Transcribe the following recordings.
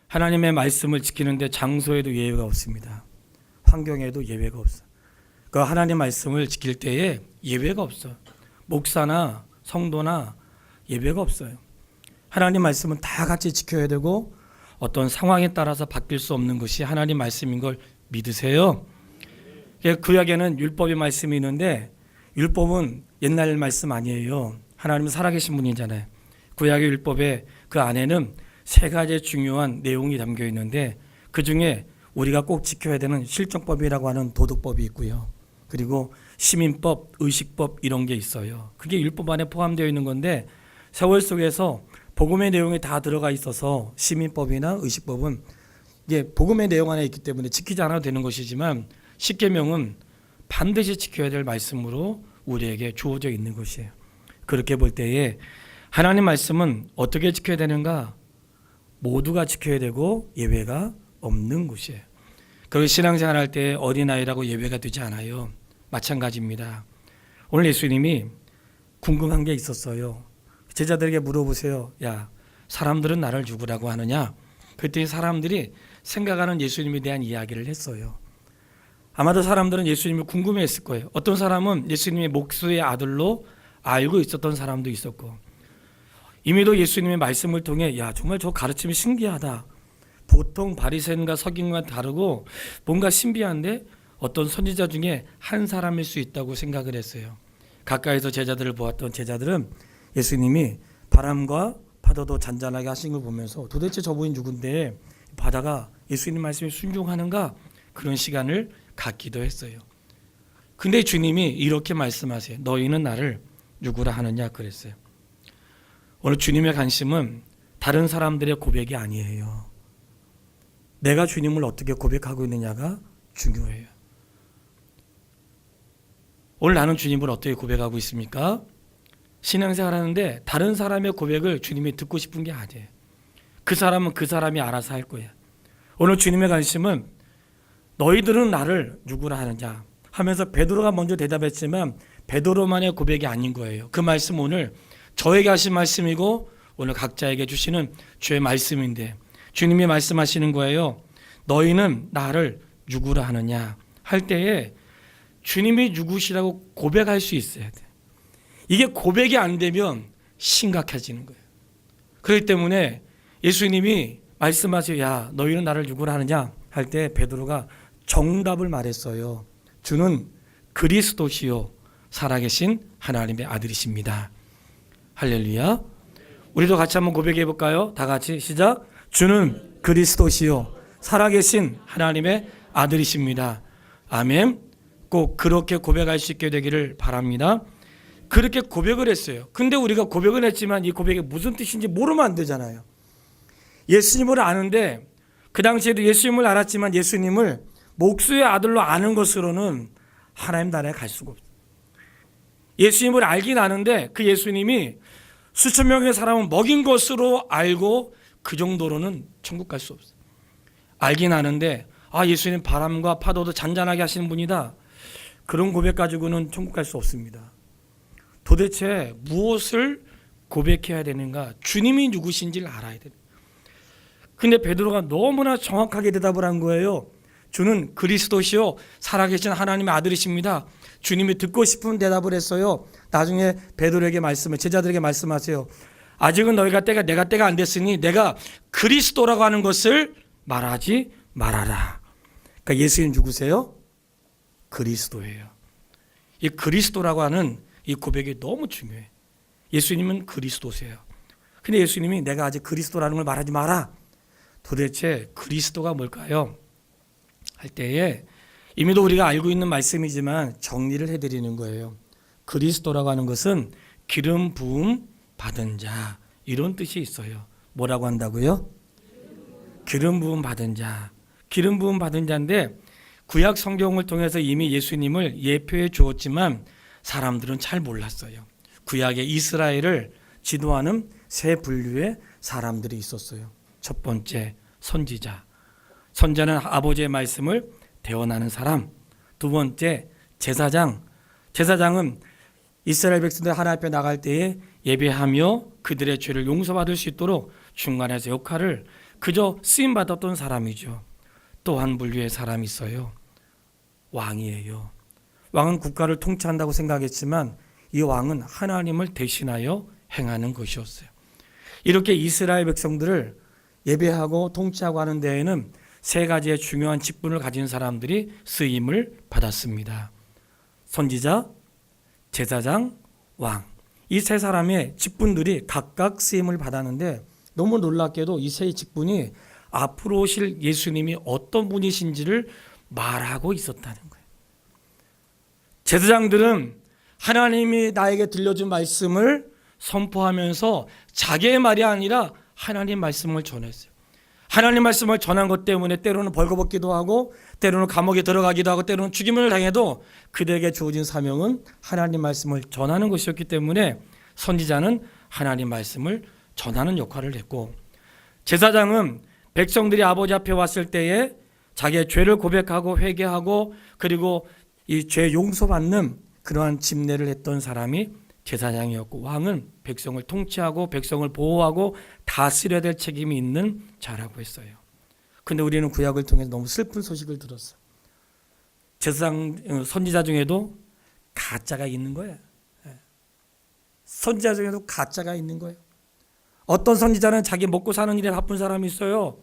하나님의 말씀을 지키는데 장소에도 예외가 없습니다. 환경에도 예외가 없어. 그 하나님 말씀을 지킬 때에 예외가 없어. 목사나 성도나 예외가 없어요. 하나님 말씀은 다 같이 지켜야 되고 어떤 상황에 따라서 바뀔 수 없는 것이 하나님 말씀인 걸 믿으세요. 구약에는 율법의 말씀이 있는데 율법은 옛날 말씀 아니에요. 하나님은 살아계신 분이잖아요. 구약의 율법에 그 안에는 세 가지 중요한 내용이 담겨 있는데 그 중에 우리가 꼭 지켜야 되는 실정법이라고 하는 도덕법이 있고요. 그리고 시민법, 의식법 이런 게 있어요. 그게 율법 안에 포함되어 있는 건데 세월 속에서 복음의 내용이 다 들어가 있어서 시민법이나 의식법은 이게 복음의 내용 안에 있기 때문에 지키지 않아도 되는 것이지만 십계명은 반드시 지켜야 될 말씀으로 우리에게 주어져 있는 것이에요. 그렇게 볼 때에 하나님 말씀은 어떻게 지켜야 되는가? 모두가 지켜야 되고 예외가 없는 것이에요. 그리고 신앙생활 할 때 어린아이라고 예외가 되지 않아요. 마찬가지입니다. 오늘 예수님이 궁금한 게 있었어요. 제자들에게 물어보세요. 야, 사람들은 나를 누구라고 하느냐? 그랬더니 사람들이 생각하는 예수님에 대한 이야기를 했어요. 아마도 사람들은 예수님을 궁금해했을 거예요. 어떤 사람은 예수님의 목수의 아들로 알고 있었던 사람도 있었고 이미도 예수님의 말씀을 통해 야, 정말 저 가르침이 신기하다. 보통 바리새인과 서기관과 다르고 뭔가 신비한데 어떤 선지자 중에 한 사람일 수 있다고 생각을 했어요. 가까이서 제자들을 보았던 제자들은 예수님이 바람과 파도도 잔잔하게 하신 걸 보면서 도대체 저분이 누군데 바다가 예수님 말씀에 순종하는가? 그런 시간을 갖기도 했어요. 근데 주님이 이렇게 말씀하세요. 너희는 나를 누구라 하느냐 그랬어요. 오늘 주님의 관심은 다른 사람들의 고백이 아니에요. 내가 주님을 어떻게 고백하고 있느냐가 중요해요. 오늘 나는 주님을 어떻게 고백하고 있습니까? 신앙생활 하는데 다른 사람의 고백을 주님이 듣고 싶은 게 아니에요. 그 사람은 그 사람이 알아서 할 거예요. 오늘 주님의 관심은 너희들은 나를 누구라 하느냐 하면서 베드로가 먼저 대답했지만 베드로만의 고백이 아닌 거예요. 그 말씀 오늘 저에게 하신 말씀이고 오늘 각자에게 주시는 주의 말씀인데 주님이 말씀하시는 거예요. 너희는 나를 누구라 하느냐 할 때에 주님이 누구시라고 고백할 수 있어야 돼. 이게 고백이 안 되면 심각해지는 거예요. 그렇기 때문에 예수님이 말씀하세요. 야, 너희는 나를 누구라 하느냐 할 때 베드로가 정답을 말했어요. 주는 그리스도시요 살아계신 하나님의 아들이십니다. 할렐루야. 우리도 같이 한번 고백해 볼까요? 다 같이 시작. 주는 그리스도시요 살아계신 하나님의 아들이십니다. 아멘. 꼭 그렇게 고백할 수 있게 되기를 바랍니다. 그렇게 고백을 했어요. 근데 우리가 고백을 했지만 이 고백이 무슨 뜻인지 모르면 안 되잖아요. 예수님을 아는데 그 당시에도 예수님을 알았지만 예수님을 목수의 아들로 아는 것으로는 하나님 나라에 갈 수가 없어요. 예수님을 알긴 아는데 그 예수님이 수천 명의 사람을 먹인 것으로 알고 그 정도로는 천국 갈 수 없어요. 알긴 아는데 예수님 바람과 파도도 잔잔하게 하시는 분이다. 그런 고백 가지고는 천국 갈 수 없습니다. 도대체 무엇을 고백해야 되는가? 주님이 누구신지를 알아야 돼요. 근데 베드로가 너무나 정확하게 대답을 한 거예요. 주는 그리스도시요 살아계신 하나님의 아들이십니다. 주님이 듣고 싶은 대답을 했어요. 나중에 베드로에게 제자들에게 말씀하세요. 아직은 내가 때가 안 됐으니 내가 그리스도라고 하는 것을 말하지 말아라. 그러니까 예수님 누구세요? 그리스도예요. 이 그리스도라고 하는 이 고백이 너무 중요해. 예수님은 그리스도세요. 근데 예수님이 내가 아직 그리스도라는 걸 말하지 마라. 도대체 그리스도가 뭘까요? 할 때에 이미도 우리가 알고 있는 말씀이지만 정리를 해드리는 거예요. 그리스도라고 하는 것은 기름 부음 받은 자 이런 뜻이 있어요. 뭐라고 한다고요? 기름 부음 받은 자. 기름 부음 받은 자인데 구약 성경을 통해서 이미 예수님을 예표해 주었지만 사람들은 잘 몰랐어요. 구약의 이스라엘을 지도하는 세 분류의 사람들이 있었어요. 첫 번째 선지자. 선자는 아버지의 말씀을 대언하는 사람. 두 번째 제사장. 제사장은 이스라엘 백성들 하나님 앞에 나갈 때에 예배하며 그들의 죄를 용서받을 수 있도록 중간에서 역할을 그저 쓰임 받았던 사람이죠. 또 한 분류의 사람이 있어요. 왕이에요. 왕은 국가를 통치한다고 생각했지만 이 왕은 하나님을 대신하여 행하는 것이었어요. 이렇게 이스라엘 백성들을 예배하고 통치하고 하는 데에는 세 가지의 중요한 직분을 가진 사람들이 쓰임을 받았습니다. 선지자, 제사장, 왕. 이 세 사람의 직분들이 각각 쓰임을 받았는데 너무 놀랍게도 이 세 직분이 앞으로 오실 예수님이 어떤 분이신지를 말하고 있었다는 거예요. 제사장들은 하나님이 나에게 들려준 말씀을 선포하면서 자기의 말이 아니라 하나님 말씀을 전했어요. 하나님 말씀을 전한 것 때문에 때로는 벌거벗기도 하고 때로는 감옥에 들어가기도 하고 때로는 죽임을 당해도 그들에게 주어진 사명은 하나님 말씀을 전하는 것이었기 때문에 선지자는 하나님 말씀을 전하는 역할을 했고, 제사장은 백성들이 아버지 앞에 왔을 때에 자기의 죄를 고백하고 회개하고 그리고 이 죄 용서받는 그러한 집례를 했던 사람이 제사장이었고, 왕은 백성을 통치하고 백성을 보호하고 다스려야 될 책임이 있는 자라고 했어요. 근데 우리는 구약을 통해서 너무 슬픈 소식을 들었어요. 제사장, 선지자 중에도 가짜가 있는 거예요. 선지자 중에도 가짜가 있는 거예요. 어떤 선지자는 자기 먹고 사는 일에 바쁜 사람이 있어요.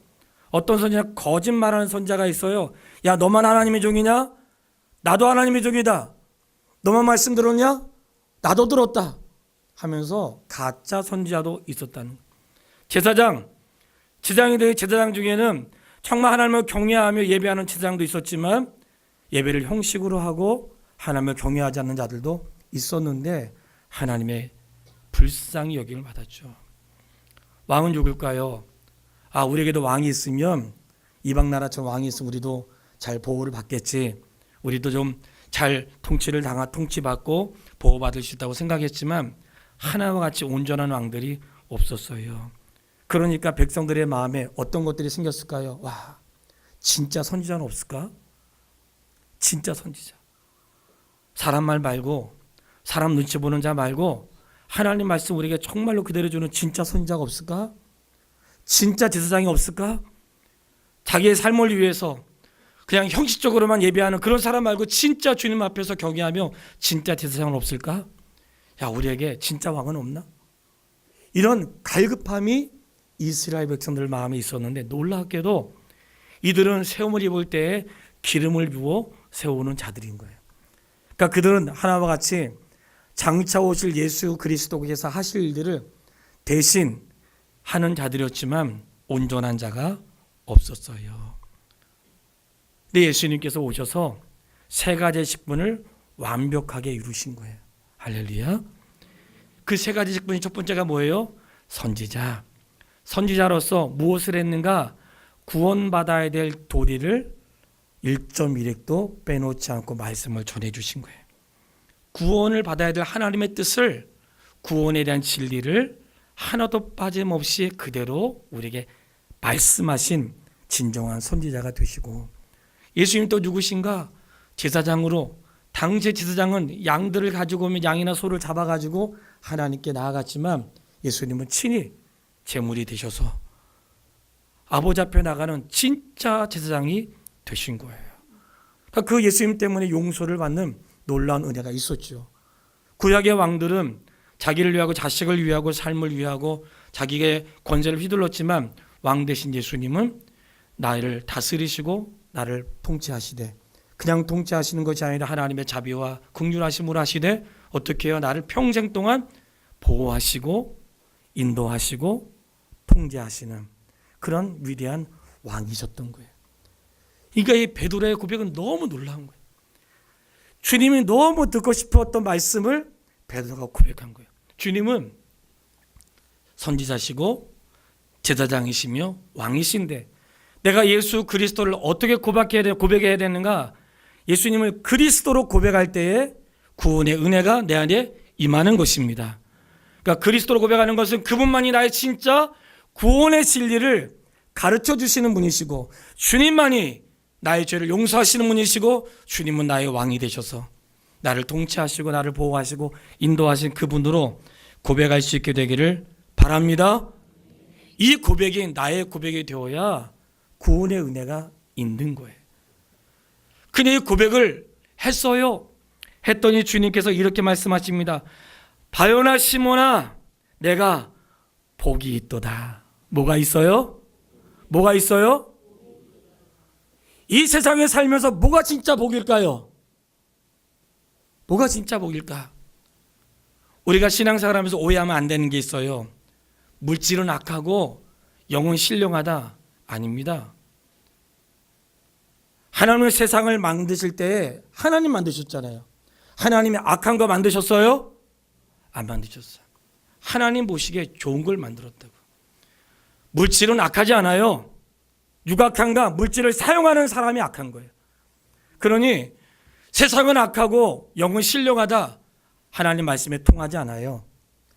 어떤 선지자는 거짓말하는 선지자가 있어요. 야, 너만 하나님의 종이냐? 나도 하나님의 종이다. 너만 말씀 들었냐? 나도 들었다 하면서 가짜 선지자도 있었다는 거예요. 제사장 중에는 정말 하나님을 경외하며 예배하는 제사장도 있었지만 예배를 형식으로 하고 하나님을 경외하지 않는 자들도 있었는데 하나님의 불쌍히 여김을 받았죠. 왕은 누굴까요? 우리에게도 왕이 있으면 이방 나라처럼 왕이 있으면 우리도 잘 보호를 받겠지. 우리도 좀 잘 통치받고 보호받을 수 있다고 생각했지만 하나와 같이 온전한 왕들이 없었어요. 그러니까 백성들의 마음에 어떤 것들이 생겼을까요? 와, 진짜 선지자는 없을까? 진짜 선지자. 사람 말 말고, 사람 눈치 보는 자 말고 하나님 말씀 우리에게 정말로 그대로 주는 진짜 선지자가 없을까? 진짜 제사장이 없을까? 자기의 삶을 위해서 그냥 형식적으로만 예배하는 그런 사람 말고 진짜 주님 앞에서 경외하며 진짜 제사장은 없을까? 야, 우리에게 진짜 왕은 없나? 이런 갈급함이 이스라엘 백성들 마음에 있었는데 놀랍게도 이들은 세움을 입을 때에 기름을 부어 세우는 자들인 거예요. 그러니까 그들은 하나와 같이 장차 오실 예수 그리스도께서 하실 일들을 대신 하는 자들이었지만 온전한 자가 없었어요. 근데 예수님께서 오셔서 세 가지 직분을 완벽하게 이루신 거예요. 할렐루야. 그 세 가지 직분이 첫 번째가 뭐예요? 선지자. 선지자로서 무엇을 했는가? 구원받아야 될 도리를 1.1획도 빼놓지 않고 말씀을 전해주신 거예요. 구원을 받아야 될 하나님의 뜻을, 구원에 대한 진리를 하나도 빠짐없이 그대로 우리에게 말씀하신 진정한 선지자가 되시고, 예수님 또 누구신가? 제사장으로, 당시 제사장은 양들을 가지고 오면 양이나 소를 잡아가지고 하나님께 나아갔지만 예수님은 친히 제물이 되셔서 아버지 앞에 나가는 진짜 제사장이 되신 거예요. 그러니까 그 예수님 때문에 용서를 받는 놀라운 은혜가 있었죠. 구약의 왕들은 자기를 위하고 자식을 위하고 삶을 위하고 자기의 권세를 휘둘렀지만 왕 대신 예수님은 나를 다스리시고 나를 통치하시되, 그냥 통치하시는 것이 아니라 하나님의 자비와 긍휼하심으로 하시되 어떻게 해요? 나를 평생 동안 보호하시고 인도하시고 통제하시는 그런 위대한 왕이셨던 거예요. 그러니까 이 베드로의 고백은 너무 놀라운 거예요. 주님이 너무 듣고 싶었던 말씀을 베드로가 고백한 거예요. 주님은 선지자시고 제사장이시며 왕이신데 내가 예수 그리스도를 어떻게 고백해야 되는가? 예수님을 그리스도로 고백할 때에 구원의 은혜가 내 안에 임하는 것입니다. 그러니까 그리스도로 고백하는 것은 그분만이 나의 진짜 구원의 진리를 가르쳐 주시는 분이시고, 주님만이 나의 죄를 용서하시는 분이시고, 주님은 나의 왕이 되셔서 나를 통치하시고 나를 보호하시고 인도하신 그분으로 고백할 수 있게 되기를 바랍니다. 이 고백이 나의 고백이 되어야 구원의 은혜가 있는 거예요. 근데 이 고백을 했어요. 했더니 주님께서 이렇게 말씀하십니다. 바요나 시몬아, 내가 복이 있도다. 뭐가 있어요? 뭐가 있어요? 이 세상에 살면서 뭐가 진짜 복일까요? 뭐가 진짜 복일까? 우리가 신앙생활 하면서 오해하면 안 되는 게 있어요. 물질은 악하고 영은 신령하다. 아닙니다. 하나님은 세상을 만드실 때 하나님 만드셨잖아요. 하나님이 악한 거 만드셨어요? 안 만드셨어요. 하나님 보시기에 좋은 걸 만들었다고. 물질은 악하지 않아요. 육악한가? 물질을 사용하는 사람이 악한 거예요. 그러니 세상은 악하고 영은 신령하다. 하나님 말씀에 통하지 않아요.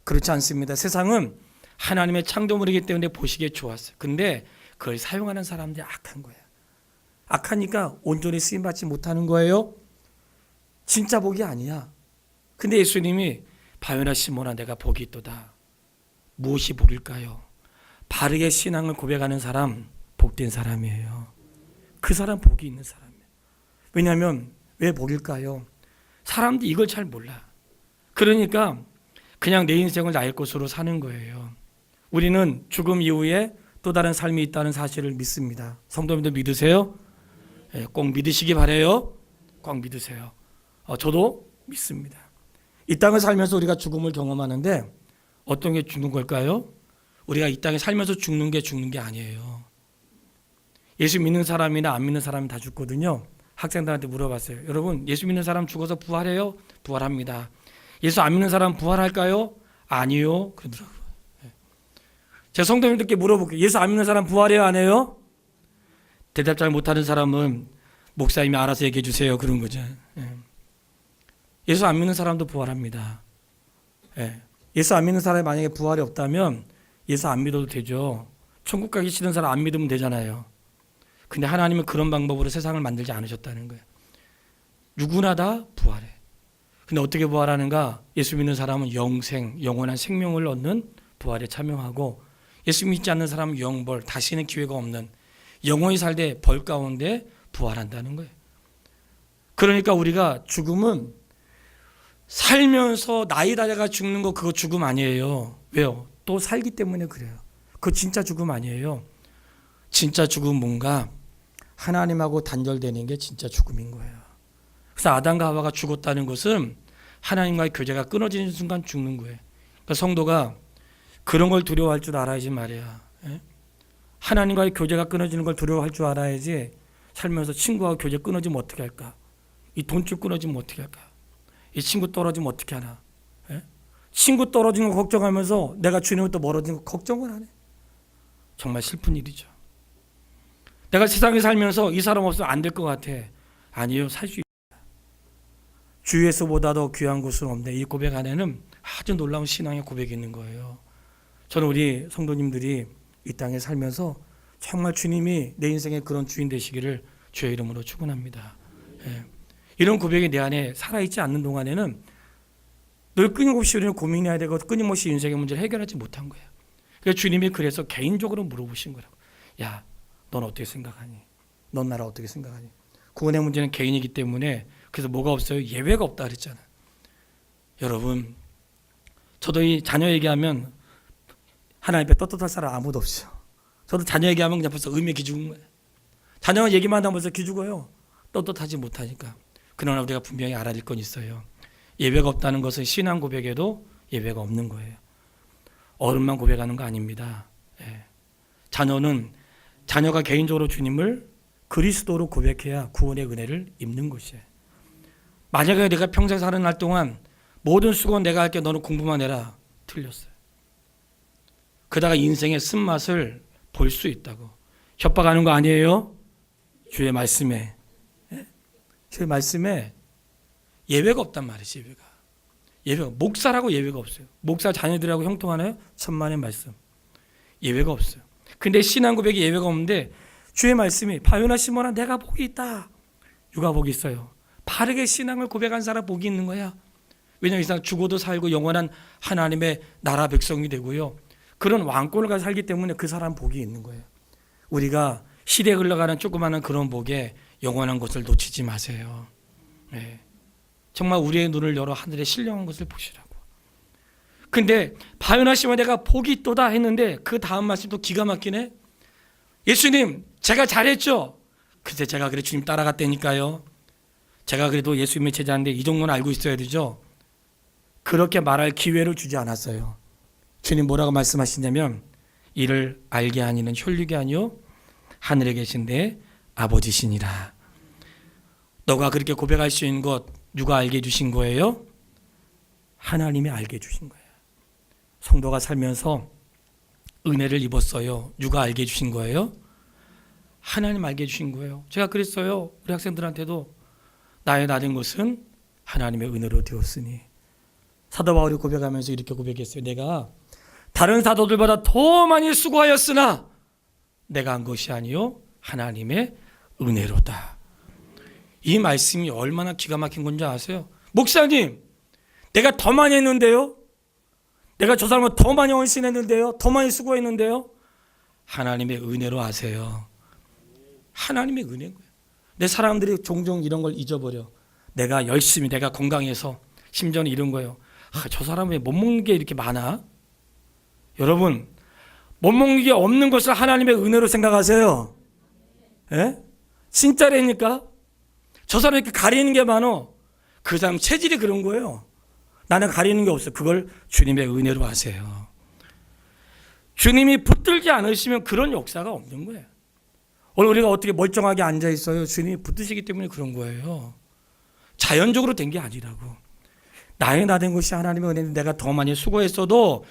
그렇지 않습니다. 세상은 하나님의 창조물이기 때문에 보시기에 좋았어요. 근데 그걸 사용하는 사람들이 악한 거예요. 악하니까 온전히 쓰임받지 못하는 거예요. 진짜 복이 아니야. 근데 예수님이 바요나 시몬아, 내가 복이 있도다. 무엇이 복일까요? 바르게 신앙을 고백하는 사람, 복된 사람이에요. 그 사람 복이 있는 사람이에요. 왜냐하면 왜 복일까요? 사람들이 이걸 잘 몰라. 그러니까 그냥 내 인생을 나의 것으로 사는 거예요. 우리는 죽음 이후에 또 다른 삶이 있다는 사실을 믿습니다. 성도님들 믿으세요? 꼭 믿으시기 바라요. 꼭 믿으세요. 저도 믿습니다. 이 땅을 살면서 우리가 죽음을 경험하는데 어떤 게 죽는 걸까요? 우리가 이 땅에 살면서 죽는 게 아니에요. 예수 믿는 사람이나 안 믿는 사람이 다 죽거든요. 학생들한테 물어봤어요. 여러분, 예수 믿는 사람 죽어서 부활해요? 부활합니다. 예수 안 믿는 사람 부활할까요? 아니요. 그러더라고요. 제 성도님들께 물어볼게요. 예수 안 믿는 사람 부활해요? 안 해요? 대답 잘 못하는 사람은 목사님이 알아서 얘기해 주세요. 그런 거죠. 예수 안 믿는 사람도 부활합니다. 예수 안 믿는 사람이 만약에 부활이 없다면 예수 안 믿어도 되죠. 천국 가기 싫은 사람 안 믿으면 되잖아요. 근데 하나님은 그런 방법으로 세상을 만들지 않으셨다는 거예요. 누구나 다 부활해. 근데 어떻게 부활하는가? 예수 믿는 사람은 영생, 영원한 생명을 얻는 부활에 참여하고, 예수 믿지 않는 사람은 영벌, 다시는 기회가 없는 영원히 살되 벌 가운데 부활한다는 거예요. 그러니까 우리가 죽음은 살면서 나이 다가 죽는 거, 그거 죽음 아니에요. 왜요? 또 살기 때문에 그래요. 그거 진짜 죽음 아니에요. 진짜 죽음은 뭔가 하나님하고 단절되는 게 진짜 죽음인 거예요. 그래서 아담과 하와가 죽었다는 것은 하나님과의 교제가 끊어지는 순간 죽는 거예요. 그러니까 성도가 그런 걸 두려워할 줄 알아야지 말이야. 하나님과의 교제가 끊어지는 걸 두려워할 줄 알아야지. 살면서 친구하고 교제 끊어지면 어떻게 할까? 이 돈줄 끊어지면 어떻게 할까? 이 친구 떨어지면 어떻게 하나? 친구 떨어지는 거 걱정하면서 내가 주님부터 멀어지는 거 걱정을 안 해. 정말 슬픈 일이죠. 내가 세상에 살면서 이 사람 없으면 안 될 것 같아. 아니요, 살 수 있다. 주에서보다 더 귀한 곳은 없네. 이 고백 안에는 아주 놀라운 신앙의 고백이 있는 거예요. 저는 우리 성도님들이 이 땅에 살면서 정말 주님이 내 인생의 그런 주인 되시기를 주의 이름으로 축원합니다. 이런 고백이 내 안에 살아있지 않는 동안에는 늘 끊임없이 우리는 고민해야 되고 끊임없이 인생의 문제를 해결하지 못한 거예요. 그래서 주님이 그래서 개인적으로 물어보신 거라고. 야, 넌 어떻게 생각하니? 넌 나를 어떻게 생각하니? 구원의 문제는 개인이기 때문에 그래서 뭐가 없어요? 예외가 없다 그랬잖아요. 여러분, 저도 이 자녀 얘기하면 하나님 앞에 떳떳할 사람 아무도 없어요. 저도 자녀 얘기하면 그냥 벌써 의미에 기죽은 거예요. 자녀 얘기만 하면 벌써 기죽어요. 떳떳하지 못하니까. 그러나 우리가 분명히 알아야 될 건 있어요. 예외가 없다는 것은 신앙 고백에도 예외가 없는 거예요. 어른만 고백하는 거 아닙니다. 자녀가 개인적으로 주님을 그리스도로 고백해야 구원의 은혜를 입는 것이에요. 만약에 내가 평생 사는 날 동안 모든 수고는 내가 할게, 너는 공부만 해라. 틀렸어요. 그러다가 인생의 쓴맛을 볼 수 있다고. 협박하는 거 아니에요? 주의 말씀에. 주의 말씀에 예외가 없단 말이지. 예외가. 목사라고 예외가 없어요. 목사 자녀들하고 형통하나요? 천만의 말씀. 예외가 없어요. 근데 신앙 고백이 예외가 없는데 주의 말씀이 바요나 시몬아, 내가 복이 있다. 누가 복이 있어요? 바르게 신앙을 고백한 사람 복이 있는 거야. 왜냐하면 이 사람 죽어도 살고 영원한 하나님의 나라 백성이 되고요. 그런 왕권을 가지고 살기 때문에 그 사람 복이 있는 거예요. 우리가 시대에 흘러가는 조그마한 그런 복에 영원한 것을 놓치지 마세요. 네. 정말 우리의 눈을 열어 하늘의 신령한 것을 보시라고. 근데 바요나시와 내가 복이 있도다 했는데 그 다음 말씀도 기가 막히네. 예수님, 제가 잘했죠? 글쎄 제가 그래 주님 따라갔다니까요. 제가 그래도 예수님의 제자인데 이 정도는 알고 있어야 되죠. 그렇게 말할 기회를 주지 않았어요. 주님 뭐라고 말씀하시냐면 이를 알게 하니는 혈육이 아니요 하늘에 계신 내 아버지시니라. 너가 그렇게 고백할 수 있는 것 누가 알게 해주신 거예요? 하나님이 알게 해주신 거예요. 성도가 살면서 은혜를 입었어요. 누가 알게 해주신 거예요? 하나님 알게 해주신 거예요. 제가 그랬어요. 우리 학생들한테도 나의 나된 것은 하나님의 은혜로 되었으니. 사도 바울이 고백하면서 이렇게 고백했어요. 내가 다른 사도들보다 더 많이 수고하였으나 내가 한 것이 아니요 하나님의 은혜로다. 이 말씀이 얼마나 기가 막힌 건지 아세요? 목사님, 내가 더 많이 했는데요? 내가 저 사람은 더 많이 헌신했는데요? 더 많이 수고했는데요? 하나님의 은혜로 아세요. 하나님의 은혜인 거예요. 내 사람들이 종종 이런 걸 잊어버려. 내가 열심히, 내가 건강해서, 심지어는 이런 거예요. 저 사람은 왜 못 먹는 게 이렇게 많아? 여러분, 못 먹는 게 없는 것을 하나님의 은혜로 생각하세요. 예? 진짜라니까? 저 사람이 이렇게 가리는 게 많어. 그 사람 체질이 그런 거예요. 나는 가리는 게 없어. 그걸 주님의 은혜로 하세요. 주님이 붙들지 않으시면 그런 역사가 없는 거예요. 오늘 우리가 어떻게 멀쩡하게 앉아 있어요? 주님이 붙드시기 때문에 그런 거예요. 자연적으로 된 게 아니라고. 나의 나된 것이 하나님의 은혜는 내가 더 많이 수고했어도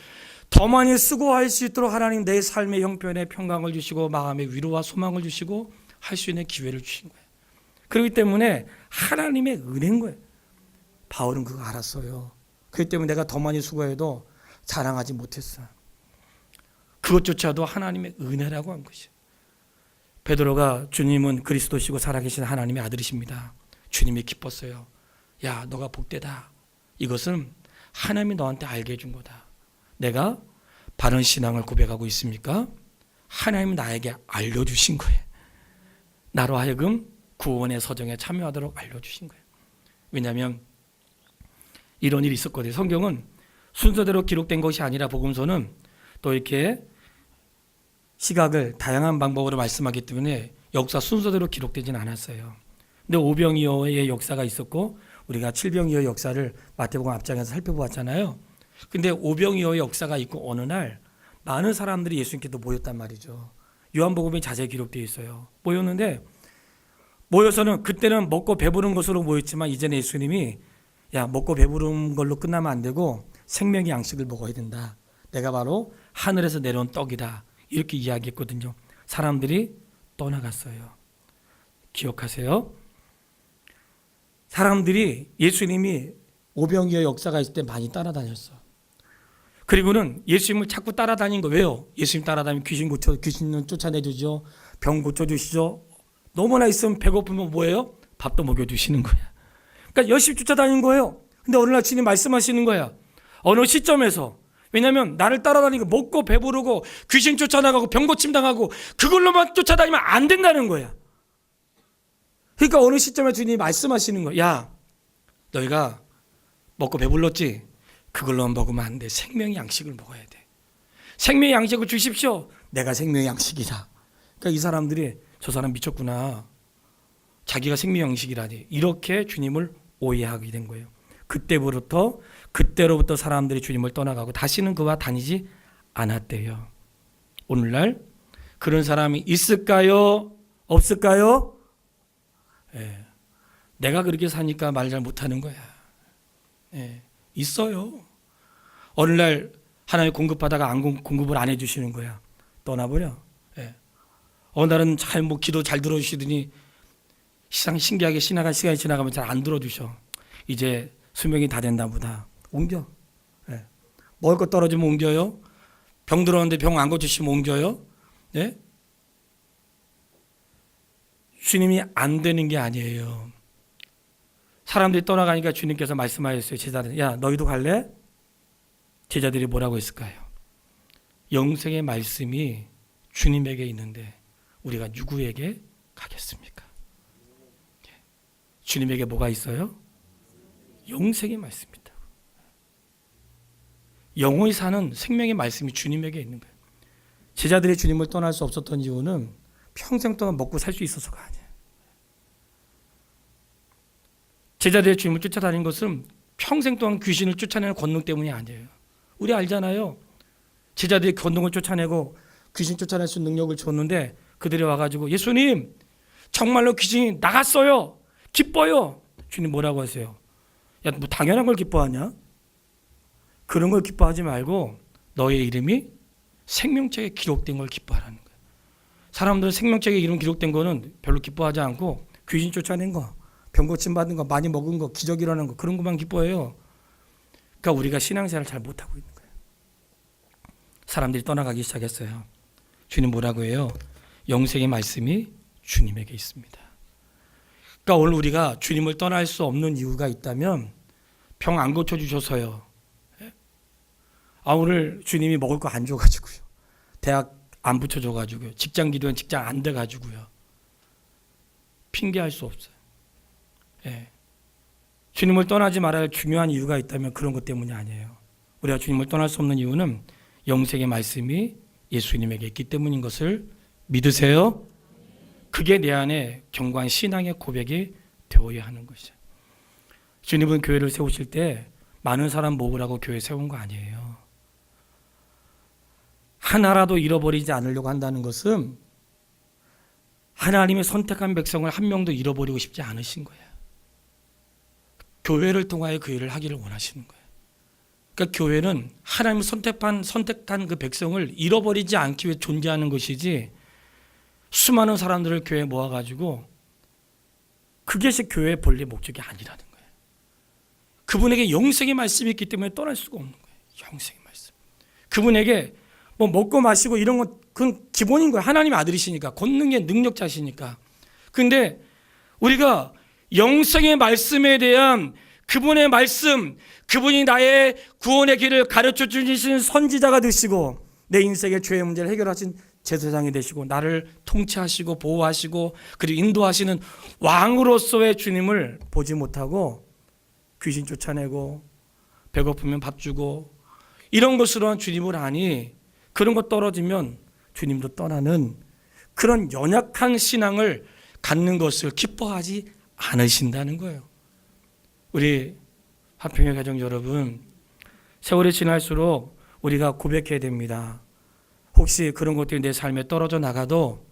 더 많이 수고할 수 있도록 하나님 내 삶의 형편에 평강을 주시고 마음의 위로와 소망을 주시고 할 수 있는 기회를 주신 거예요. 그렇기 때문에 하나님의 은혜인 거예요. 바울은 그거 알았어요. 그렇기 때문에 내가 더 많이 수고해도 자랑하지 못했어. 그것조차도 하나님의 은혜라고 한 것이에요. 베드로가 주님은 그리스도시고 살아계신 하나님의 아들이십니다. 주님이 기뻤어요. 야, 너가 복되다. 이것은 하나님이 너한테 알게 해준 거다. 내가 바른 신앙을 고백하고 있습니까? 하나님이 나에게 알려주신 거예요. 나로 하여금 구원의 서정에 참여하도록 알려주신 거예요. 왜냐하면 이런 일이 있었거든요. 성경은 순서대로 기록된 것이 아니라 복음서는 또 이렇게 시각을 다양한 방법으로 말씀하기 때문에 역사 순서대로 기록되지는 않았어요. 근데 오병이어의 역사가 있었고 우리가 칠병이어의 역사를 마태복음 앞장에서 살펴보았잖아요. 근데 오병이어의 역사가 있고 어느 날 많은 사람들이 예수님께도 모였단 말이죠. 요한복음에 자세히 기록되어 있어요. 모여서는 그때는 먹고 배부른 것으로 모였지만 이제는 예수님이 야, 먹고 배부른 걸로 끝나면 안 되고 생명의 양식을 먹어야 된다. 내가 바로 하늘에서 내려온 떡이다. 이렇게 이야기했거든요. 사람들이 떠나갔어요. 기억하세요? 사람들이 예수님이 오병이어 역사가 있을 때 많이 따라다녔어. 그리고는 예수님을 자꾸 따라다닌 거 왜요? 예수님 따라다니면 귀신은 쫓아내주죠. 병 고쳐주시죠. 너무나 있으면 배고프면 뭐예요? 밥도 먹여주시는 거야. 그러니까 열심히 쫓아다닌 거예요. 근데 어느 날 주님 말씀하시는 거야. 어느 시점에서. 왜냐하면 나를 따라다니고 먹고 배부르고 귀신 쫓아나가고 병 고침 당하고 그걸로만 쫓아다니면 안 된다는 거야. 그러니까 어느 시점에 주님이 말씀하시는 거야. 야, 너희가 먹고 배불렀지? 그걸로 먹으면 안 돼. 생명의 양식을 먹어야 돼. 생명의 양식을 주십시오. 내가 생명의 양식이다. 그러니까 이 사람들이 저 사람 미쳤구나. 자기가 생명의 양식이라니. 이렇게 주님을 오해하게 된 거예요. 그때로부터 사람들이 주님을 떠나가고 다시는 그와 다니지 않았대요. 오늘날 그런 사람이 있을까요? 없을까요? 예. 내가 그렇게 사니까 말 잘 못하는 거야. 예. 있어요. 어느 날 하나님 공급하다가 공급을 안 해주시는 거야. 떠나버려. 예. 어느 날은 기도 잘 들어주시더니 신기하게 시간이 지나가면 잘 안 들어주셔. 이제 수명이 다 됐나 보다. 옮겨. 예. 먹을 거 떨어지면 옮겨요. 병 들었는데 병 안 고치시면 옮겨요. 예? 주님이 안 되는 게 아니에요. 사람들이 떠나가니까 주님께서 말씀하셨어요. 제자들, 야, 너희도 갈래? 제자들이 뭐라고 했을까요? 영생의 말씀이 주님에게 있는데 우리가 누구에게 가겠습니까? 주님에게 뭐가 있어요? 영생의 말씀이 있다고. 영원히 사는 생명의 말씀이 주님에게 있는 거예요. 제자들이 주님을 떠날 수 없었던 이유는 평생 동안 먹고 살 수 있어서가 아니에요. 제자들이 주님을 쫓아다닌 것은 평생 동안 귀신을 쫓아내는 권능 때문이 아니에요. 우리 알잖아요. 제자들이 권능을 쫓아내고 귀신 쫓아낼 수 있는 능력을 줬는데 그들이 와가지고 예수님 정말로 귀신이 나갔어요. 기뻐요. 주님 뭐라고 하세요? 야, 뭐 당연한 걸 기뻐하냐? 그런 걸 기뻐하지 말고 너의 이름이 생명책에 기록된 걸 기뻐하라는 거예요. 사람들은 생명책에 이름 기록된 거는 별로 기뻐하지 않고 귀신 쫓아낸 거, 병 고침 받은 거, 많이 먹은 거, 기적 일어난 거 그런 것만 기뻐해요. 그러니까 우리가 신앙생활을 잘 못하고 있는 거예요. 사람들이 떠나가기 시작했어요. 주님 뭐라고 해요? 영생의 말씀이 주님에게 있습니다. 그러니까 오늘 우리가 주님을 떠날 수 없는 이유가 있다면 병 안 고쳐주셔서요. 오늘 주님이 먹을 거 안 줘가지고요. 대학 안 붙여줘가지고요. 직장 기도엔 직장 안 돼가지고요. 핑계할 수 없어요. 주님을 떠나지 말아야 할 중요한 이유가 있다면 그런 것 때문이 아니에요. 우리가 주님을 떠날 수 없는 이유는 영생의 말씀이 예수님에게 있기 때문인 것을 믿으세요? 그게 내 안에 견고한 신앙의 고백이 되어야 하는 것이죠. 주님은 교회를 세우실 때 많은 사람 모으라고 교회 세운 거 아니에요. 하나라도 잃어버리지 않으려고 한다는 것은 하나님의 선택한 백성을 한 명도 잃어버리고 싶지 않으신 거예요. 교회를 통하여 그 일을 하기를 원하시는 거예요. 그러니까 교회는 하나님이 선택한 그 백성을 잃어버리지 않기 위해 존재하는 것이지 수많은 사람들을 교회에 모아가지고 그것이 교회의 본래 목적이 아니라는 거예요. 그분에게 영생의 말씀이 있기 때문에 떠날 수가 없는 거예요. 영생의 말씀. 그분에게 뭐 먹고 마시고 이런 건 그건 기본인 거예요. 하나님의 아들이시니까, 권능의 능력자시니까. 근데 우리가 영생의 말씀에 대한 그분의 말씀, 그분이 나의 구원의 길을 가르쳐 주신 선지자가 되시고 내 인생의 죄의 문제를 해결하신 제사장이 되시고 나를 통치하시고 보호하시고 그리고 인도하시는 왕으로서의 주님을 보지 못하고 귀신 쫓아내고 배고프면 밥 주고 이런 것으로는 주님을 아니, 그런 것 떨어지면 주님도 떠나는 그런 연약한 신앙을 갖는 것을 기뻐하지 않으신다는 거예요. 우리 화평의 가정 여러분, 세월이 지날수록 우리가 고백해야 됩니다. 혹시 그런 것들이 내 삶에 떨어져 나가도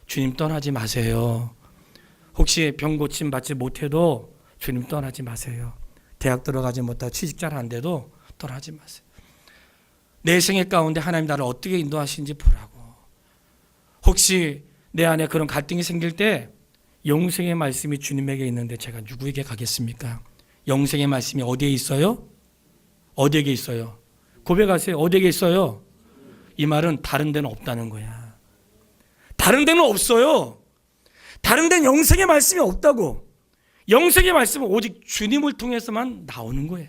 주님 떠나지 마세요. 혹시 병 고침 받지 못해도 주님 떠나지 마세요. 대학 들어가지 못하고 취직 잘 안 돼도 떠나지 마세요. 내 생애 가운데 하나님 나를 어떻게 인도하시는지 보라고. 혹시 내 안에 그런 갈등이 생길 때 영생의 말씀이 주님에게 있는데 제가 누구에게 가겠습니까? 영생의 말씀이 어디에 있어요? 어디에 있어요? 고백하세요. 어디에 있어요? 이 말은 다른 데는 없다는 거야. 다른 데는 없어요. 다른 데는 영생의 말씀이 없다고. 영생의 말씀은 오직 주님을 통해서만 나오는 거예요.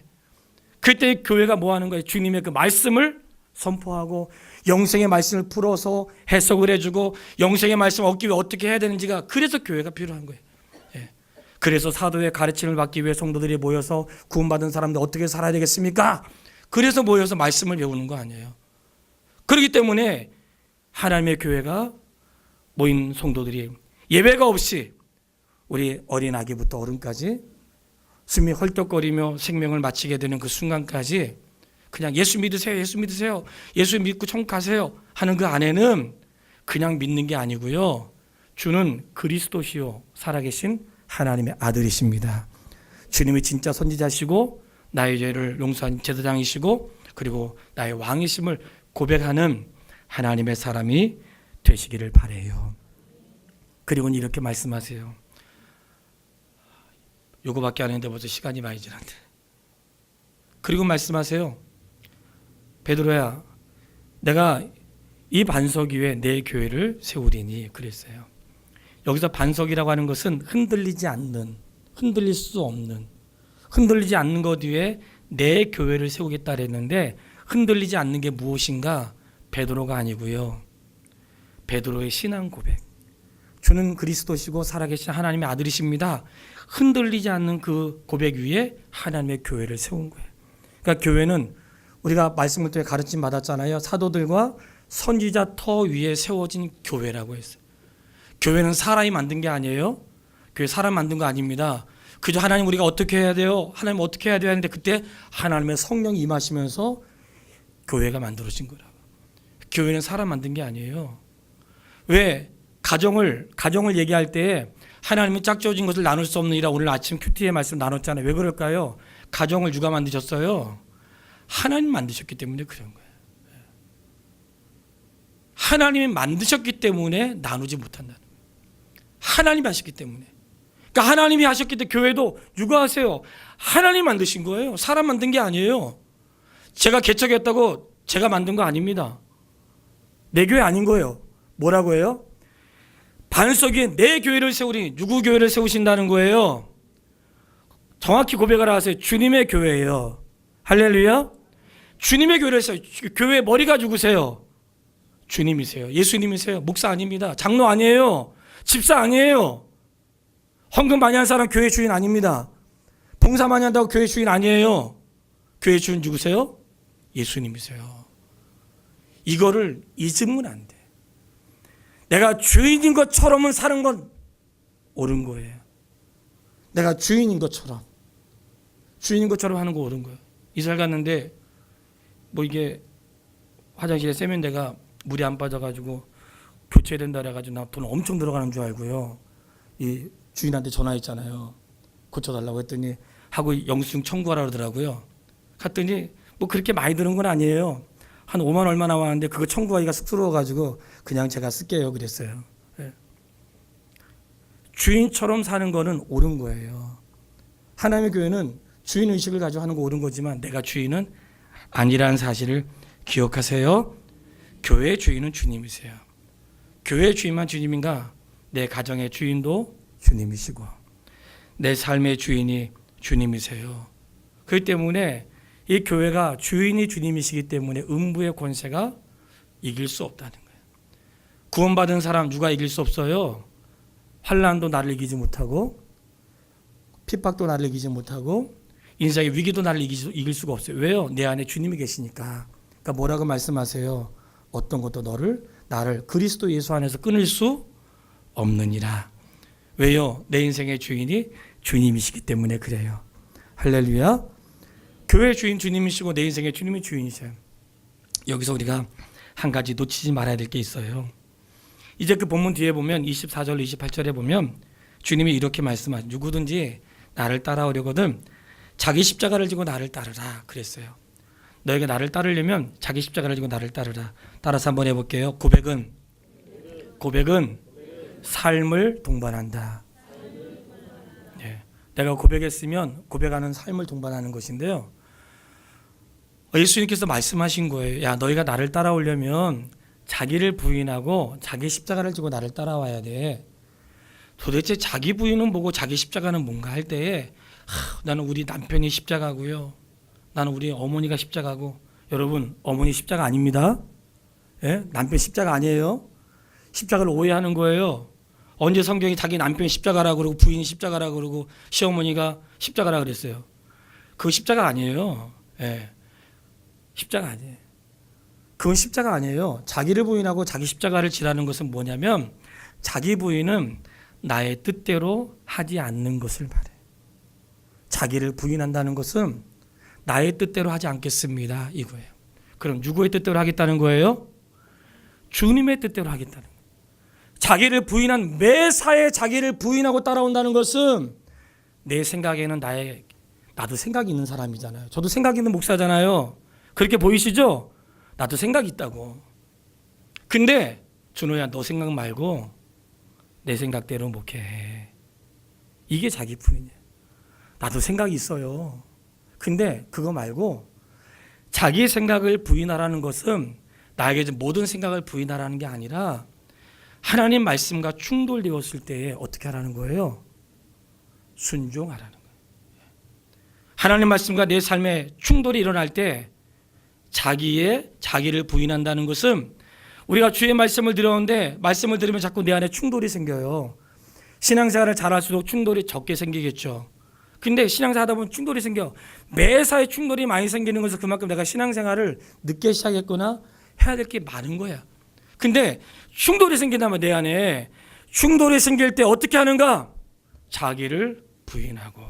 그때 교회가 뭐 하는 거예요? 주님의 그 말씀을 선포하고 영생의 말씀을 풀어서 해석을 해주고 영생의 말씀을 얻기 위해 어떻게 해야 되는지가, 그래서 교회가 필요한 거예요. 그래서 사도의 가르침을 받기 위해 성도들이 모여서 구원받은 사람들 어떻게 살아야 되겠습니까? 그래서 모여서 말씀을 배우는 거 아니에요. 그렇기 때문에 하나님의 교회가 모인 성도들이 예외가 없이 우리 어린 아기부터 어른까지 숨이 헐떡거리며 생명을 마치게 되는 그 순간까지 그냥 예수 믿으세요, 예수 믿으세요, 예수 믿고 천국 가세요 하는 그 안에는 그냥 믿는 게 아니고요, 주는 그리스도시요 살아계신 하나님의 아들이십니다. 주님이 진짜 선지자시고 나의 죄를 용서한 제사장이시고 그리고 나의 왕이심을 고백하는 하나님의 사람이 되시기를 바라요. 그리고는 이렇게 말씀하세요. 요거밖에 안 했는데 벌써 시간이 많이 지났는데. 그리고 말씀하세요. 베드로야, 내가 이 반석 위에 내 교회를 세우리니 그랬어요. 여기서 반석이라고 하는 것은 흔들리지 않는, 흔들릴 수 없는, 흔들리지 않는 것 위에 내 교회를 세우겠다 그랬는데 흔들리지 않는 게 무엇인가? 베드로가 아니고요. 베드로의 신앙 고백. 주는 그리스도시고 살아계신 하나님의 아들이십니다. 흔들리지 않는 그 고백 위에 하나님의 교회를 세운 거예요. 그러니까 교회는 우리가 말씀을 통해 가르침 받았잖아요. 사도들과 선지자 터 위에 세워진 교회라고 했어요. 교회는 사람이 만든 게 아니에요. 교회 사람 만든 거 아닙니다. 그저 하나님 우리가 어떻게 해야 돼요? 하나님 어떻게 해야 돼요? 하는데 그때 하나님의 성령이 임하시면서 교회가 만들어진 거라고. 교회는 사람 만든 게 아니에요. 왜? 가정을 얘기할 때 하나님이 짝지어진 것을 나눌 수 없느니라 오늘 아침 큐티의 말씀 나눴잖아요. 왜 그럴까요? 가정을 누가 만드셨어요? 하나님 만드셨기 때문에 그런 거예요. 하나님이 만드셨기 때문에 나누지 못한다는 거예요. 하나님이 하셨기 때문에. 그러니까 하나님이 하셨기 때문에 교회도 누가 하세요? 하나님 만드신 거예요. 사람 만든 게 아니에요. 제가 개척했다고 제가 만든 거 아닙니다. 내 교회 아닌 거예요. 뭐라고 해요? 반석에 내 교회를 세우리. 누구 교회를 세우신다는 거예요? 정확히 고백하라 하세요. 주님의 교회예요. 할렐루야. 주님의 교회를 세워. 교회 머리가 누구세요? 주님이세요. 예수님이세요. 목사 아닙니다. 장로 아니에요. 집사 아니에요. 헌금 많이 한 사람 교회 주인 아닙니다. 봉사 많이 한다고 교회 주인 아니에요. 교회 주인 누구세요? 예수님이세요. 이거를 잊으면 안 돼. 내가 주인인 것처럼은 사는 건 옳은 거예요. 내가 주인인 것처럼 하는 거 옳은 거예요. 이사를 갔는데 뭐 이게 화장실에 세면대가 물이 안 빠져가지고 교체된다 그래가지고 나 돈 엄청 들어가는 줄 알고요. 이 주인한테 전화했잖아요. 고쳐달라고 했더니 하고 영수증 청구하라 그러더라고요. 갔더니 뭐 그렇게 많이 드는 건 아니에요. 한 5만 얼마 나왔는데 그거 청구하기가 쑥스러워가지고 그냥 제가 쓸게요 그랬어요. 주인처럼 사는 거는 옳은 거예요. 하나님의 교회는 주인의식을 가지고 하는 거 옳은 거지만 내가 주인은 아니라는 사실을 기억하세요. 교회의 주인은 주님이세요. 교회의 주인만 주님인가? 내 가정의 주인도 주님이시고 내 삶의 주인이 주님이세요. 그렇기 때문에 이 교회가 주인이 주님이시기 때문에 음부의 권세가 이길 수 없다는 거예요. 구원받은 사람 누가 이길 수 없어요. 환난도 나를 이기지 못하고 핍박도 나를 이기지 못하고 인생의 위기도 나를 이길 수가 없어요. 왜요? 내 안에 주님이 계시니까. 그러니까 뭐라고 말씀하세요? 어떤 것도 나를 그리스도 예수 안에서 끊을 수 없느니라. 왜요? 내 인생의 주인이 주님이시기 때문에 그래요. 할렐루야. 교회 주인 주님이시고 내 인생의 주님이 주인이세요. 여기서 우리가 한 가지 놓치지 말아야 될 게 있어요. 이제 그 본문 뒤에 보면 24절 28절에 보면 주님이 이렇게 말씀하시죠. 누구든지 나를 따라오려거든 자기 십자가를 지고 나를 따르라 그랬어요. 너에게 나를 따르려면 자기 십자가를 지고 나를 따르라. 따라서 한번 해볼게요. 고백은 삶을 동반한다. 내가 고백했으면 고백하는 삶을 동반하는 것인데요. 예수님께서 말씀하신 거예요. 야, 너희가 나를 따라오려면 자기를 부인하고 자기 십자가를 지고 나를 따라와야 돼. 도대체 자기 부인은 뭐고 자기 십자가는 뭔가 할 때에 나는 우리 남편이 십자가고요. 나는 우리 어머니가 십자가고. 여러분, 어머니 십자가 아닙니다. 예? 남편 십자가 아니에요. 십자가를 오해하는 거예요. 언제 성경이 자기 남편이 십자가라고 그러고 부인이 십자가라고 그러고 시어머니가 십자가라 그랬어요. 그거 십자가 아니에요. 예. 십자가 아니에요. 그건 십자가 아니에요. 자기를 부인하고 자기 십자가를 지라는 것은 뭐냐면 자기 부인은 나의 뜻대로 하지 않는 것을 말해요. 자기를 부인한다는 것은 나의 뜻대로 하지 않겠습니다. 이거예요. 그럼 누구의 뜻대로 하겠다는 거예요? 주님의 뜻대로 하겠다는 거예요. 자기를 부인한 매사에 자기를 부인하고 따라온다는 것은 내 생각에는 나도 생각이 있는 사람이잖아요. 저도 생각 있는 목사잖아요. 그렇게 보이시죠? 나도 생각이 있다고. 근데 준호야 너 생각 말고 내 생각대로 목회해. 이게 자기 부인이에요. 나도 생각이 있어요. 근데 그거 말고 자기 생각을 부인하라는 것은 나에게 모든 생각을 부인하라는 게 아니라 하나님 말씀과 충돌되었을 때 어떻게 하라는 거예요? 순종하라는 거예요. 하나님 말씀과 내 삶에 충돌이 일어날 때 자기를 부인한다는 것은 우리가 주의 말씀을 들었는데 말씀을 들으면 자꾸 내 안에 충돌이 생겨요. 신앙생활을 잘할수록 충돌이 적게 생기겠죠. 근데 신앙생활 하다 보면 충돌이 생겨. 매사에 충돌이 많이 생기는 것은 그만큼 내가 신앙생활을 늦게 시작했거나 해야 될 게 많은 거야. 근데 충돌이 생긴다면 내 안에 충돌이 생길 때 어떻게 하는가? 자기를 부인하고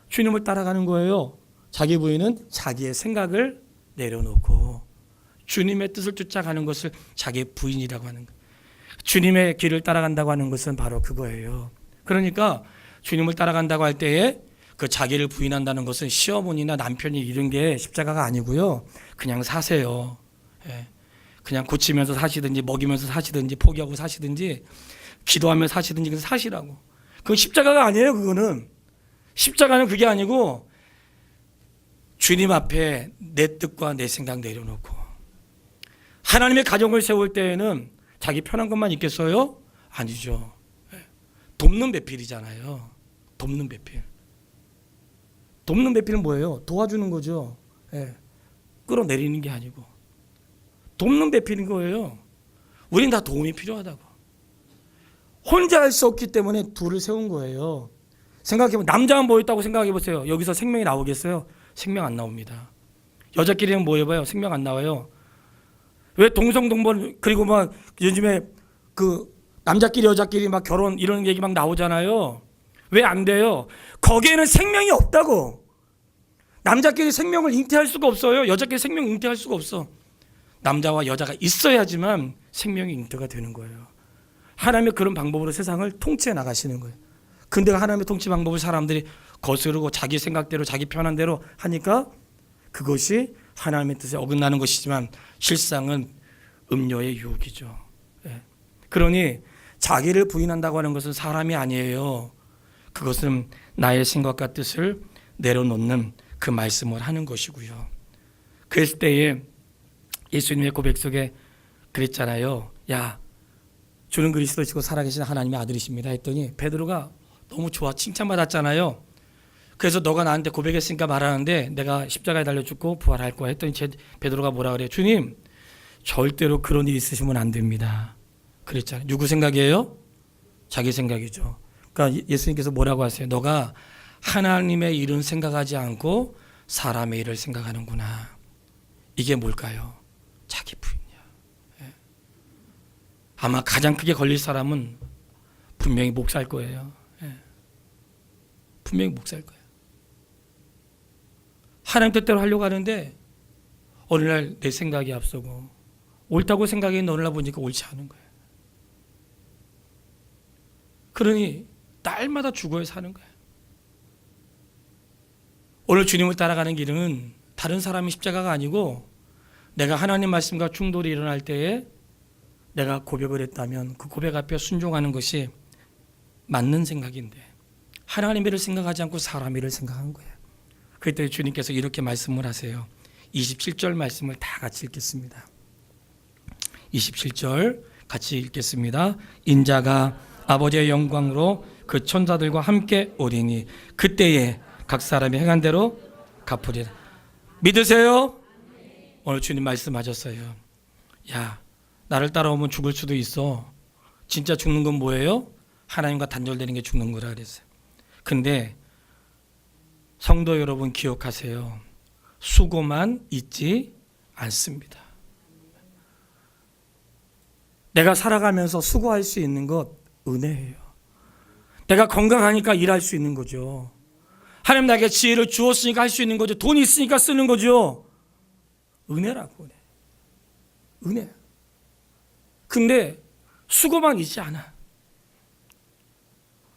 주님을 따라가는 거예요. 자기 부인은 자기의 생각을 내려놓고 주님의 뜻을 쫓아가는 것을 자기의 부인이라고 하는 거예요. 주님의 길을 따라간다고 하는 것은 바로 그거예요. 그러니까 주님을 따라간다고 할 때에 그 자기를 부인한다는 것은 시어머니나 남편이 이런 게 십자가가 아니고요. 그냥 사세요. 그냥 고치면서 사시든지 먹이면서 사시든지 포기하고 사시든지 기도하며 사시든지 그래서 사시라고. 그건 십자가가 아니에요. 그거는 십자가는 그게 아니고 주님 앞에 내 뜻과 내 생각 내려놓고 하나님의 가정을 세울 때에는 자기 편한 것만 있겠어요? 아니죠. 돕는 배필이잖아요. 돕는 배필. 돕는 배필은 뭐예요? 도와주는 거죠. 끌어내리는 게 아니고 돕는 배필인 거예요. 우린 다 도움이 필요하다고. 혼자 할 수 없기 때문에 둘을 세운 거예요. 생각해보면 남자만 모였다고 생각해보세요. 여기서 생명이 나오겠어요? 생명 안 나옵니다. 여자끼리는 뭐 해봐요? 생명 안 나와요. 왜 동성동본 그리고 막 요즘에 그 남자끼리 여자끼리 막 결혼 이런 얘기 막 나오잖아요. 왜 안 돼요? 거기에는 생명이 없다고. 남자끼리 생명을 잉태할 수가 없어요. 여자끼리 생명 잉태할 수가 없어. 남자와 여자가 있어야지만 생명이 잉태가 되는 거예요. 하나님의 그런 방법으로 세상을 통치해 나가시는 거예요. 근데 하나님의 통치 방법을 사람들이 거스르고 자기 생각대로 자기 편한 대로 하니까 그것이 하나님의 뜻에 어긋나는 것이지만 실상은 음료의 유혹이죠. 그러니 자기를 부인한다고 하는 것은 사람이 아니에요. 그것은 나의 생각과 뜻을 내려놓는 그 말씀을 하는 것이고요. 그랬을 때에 예수님의 고백 속에 그랬잖아요. 야, 주는 그리스도시고 살아계신 하나님의 아들이십니다 했더니 베드로가 너무 좋아 칭찬받았잖아요. 그래서 너가 나한테 고백했으니까 말하는데 내가 십자가에 달려 죽고 부활할 거야 했더니 베드로가 뭐라 그래요? 주님, 절대로 그런 일이 있으시면 안 됩니다. 그랬잖아요. 누구 생각이에요? 자기 생각이죠. 그러니까 예수님께서 뭐라고 하세요? 너가 하나님의 일은 생각하지 않고 사람의 일을 생각하는구나. 이게 뭘까요? 자기 부인이야. 아마 가장 크게 걸릴 사람은 분명히 목사일 거예요. 분명히 목사일 거예요. 하나님 뜻대로 하려고 하는데 어느 날 내 생각이 앞서고 옳다고 생각했는데 어느 날 보니까 옳지 않은 거예요. 그러니 날마다 죽어야 사는 거예요. 오늘 주님을 따라가는 길은 다른 사람의 십자가가 아니고 내가 하나님 말씀과 충돌이 일어날 때에 내가 고백을 했다면 그 고백 앞에 순종하는 것이 맞는 생각인데 하나님의 일을 생각하지 않고 사람의 일을 생각한 거예요. 그때 주님께서 이렇게 말씀을 하세요. 27절 말씀을 다 같이 읽겠습니다. 27절 같이 읽겠습니다. 인자가 아버지의 영광으로 그 천사들과 함께 오리니 그때에 각 사람이 행한 대로 갚으리라. 믿으세요? 오늘 주님 말씀하셨어요. 야, 나를 따라오면 죽을 수도 있어. 진짜 죽는 건 뭐예요? 하나님과 단절되는 게 죽는 거라 그랬어요. 근데 성도 여러분 기억하세요. 수고만 있지 않습니다. 내가 살아가면서 수고할 수 있는 것 은혜예요. 내가 건강하니까 일할 수 있는 거죠. 하나님 나에게 지혜를 주었으니까 할 수 있는 거죠. 돈이 있으니까 쓰는 거죠. 은혜라고. 은혜. 근데 수고만 있지 않아.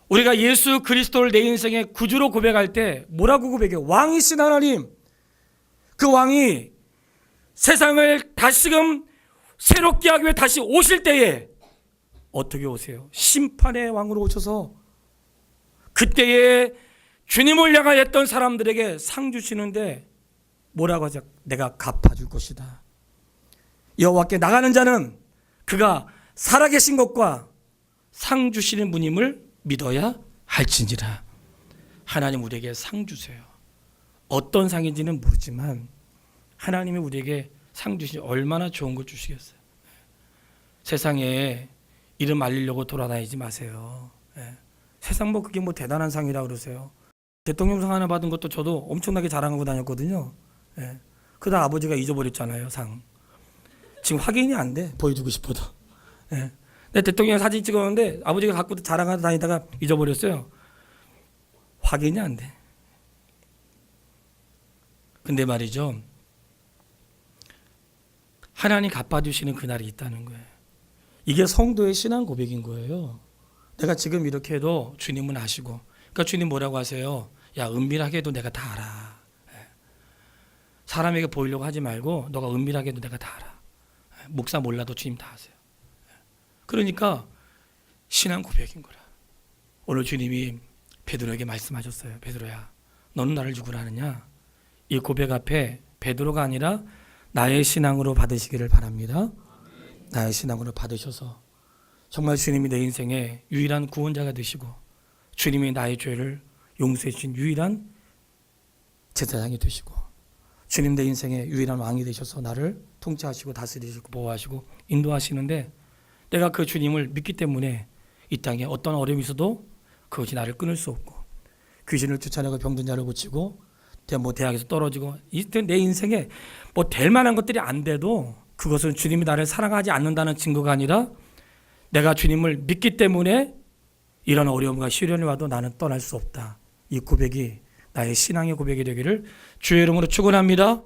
우리가 예수 그리스도를 내 인생의 구주로 고백할 때 뭐라고 고백해요? 왕이신 하나님. 그 왕이 세상을 다시금 새롭게 하기 위해 다시 오실 때에 어떻게 오세요? 심판의 왕으로 오셔서 그때에 주님을 향하였던 사람들에게 상 주시는데 뭐라고 하죠? 내가 갚아줄 것이다. 여호와께 나가는 자는 그가 살아계신 것과 상 주시는 분임을 믿어야 할지니라. 하나님 우리에게 상 주세요. 어떤 상인지는 모르지만 하나님이 우리에게 상 주시니 얼마나 좋은 걸 주시겠어요. 세상에 이름 알리려고 돌아다니지 마세요. 세상 뭐 그게 뭐 대단한 상이라 그러세요. 대통령상 하나 받은 것도 저도 엄청나게 자랑하고 다녔거든요. 그러다 아버지가 잊어버렸잖아요, 상. 지금 확인이 안 돼, 보여주고 싶어도. 내 대통령 사진 찍었는데 아버지가 갖고 자랑하다 다니다가 잊어버렸어요. 확인이 안 돼. 근데 말이죠, 하나님 갚아주시는 그날이 있다는 거예요. 이게 성도의 신앙 고백인 거예요. 내가 지금 이렇게 해도 주님은 아시고, 그러니까 주님 뭐라고 하세요? 야, 은밀하게 해도 내가 다 알아. 사람에게 보이려고 하지 말고 너가 은밀하게 해도 내가 다 알아. 목사 몰라도 주님 다 아세요. 그러니까 신앙 고백인 거라. 오늘 주님이 베드로에게 말씀하셨어요. 베드로야, 너는 나를 죽으라 하느냐? 이 고백 앞에 베드로가 아니라 나의 신앙으로 받으시기를 바랍니다. 나의 신앙으로 받으셔서 정말 주님이 내 인생의 유일한 구원자가 되시고 주님이 나의 죄를 용서해 주신 유일한 제사장이 되시고 주님 내 인생의 유일한 왕이 되셔서 나를 통치하시고 다스리시고 보호하시고 인도하시는데 내가 그 주님을 믿기 때문에 이 땅에 어떤 어려움이 있어도 그것이 나를 끊을 수 없고 귀신을 쫓아내고 병든 자를 고치고 뭐 대학에서 떨어지고 내 인생에 뭐 될 만한 것들이 안 돼도 그것은 주님이 나를 사랑하지 않는다는 증거가 아니라 내가 주님을 믿기 때문에 이런 어려움과 시련이 와도 나는 떠날 수 없다. 이 고백이 나의 신앙의 고백이 되기를 주의 이름으로 축원합니다.